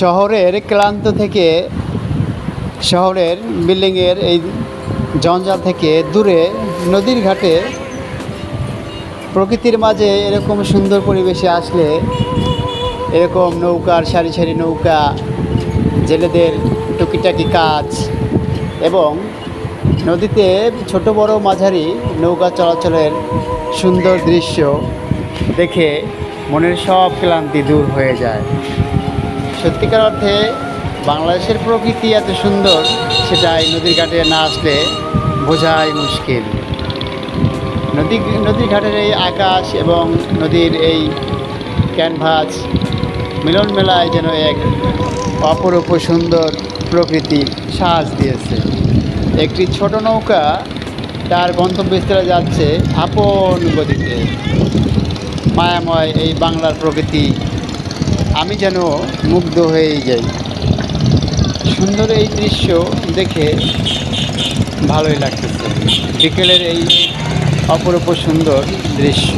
শহরের ক্লান্ত থেকে শহরের বিল্ডিংয়ের এই জঞ্জাল থেকে দূরে নদীর ঘাটে প্রকৃতির মাঝে এরকম সুন্দর পরিবেশে আসলে এরকম নৌকার সারি সারি নৌকা, জেলেদের টুকিটাকি কাজ এবং নদীতে ছোট বড় মাঝারি নৌকা চলাচলের সুন্দর দৃশ্য দেখে মনের সব ক্লান্তি দূর হয়ে যায়। সত্যিকার অর্থে বাংলাদেশের প্রকৃতি এত সুন্দর, সেটা এই নদীর ঘাটে না আসলে বোঝাই মুশকিল। নদীর ঘাটের এই আকাশ এবং নদীর এই ক্যানভাস মিলন মেলায় যেন এক অপরূপ সুন্দর প্রকৃতির সাজ দিয়েছে। একটি ছোট নৌকা তার গন্তব্যস্থলে যাচ্ছে আপন গতিতে। মায়াময় এই বাংলার প্রকৃতি, আমি যেন মুগ্ধ হয়েই যাই। সুন্দর এই দৃশ্য দেখে ভালোই লাগতেছে। বিকেলের এই অপরূপ সুন্দর দৃশ্য।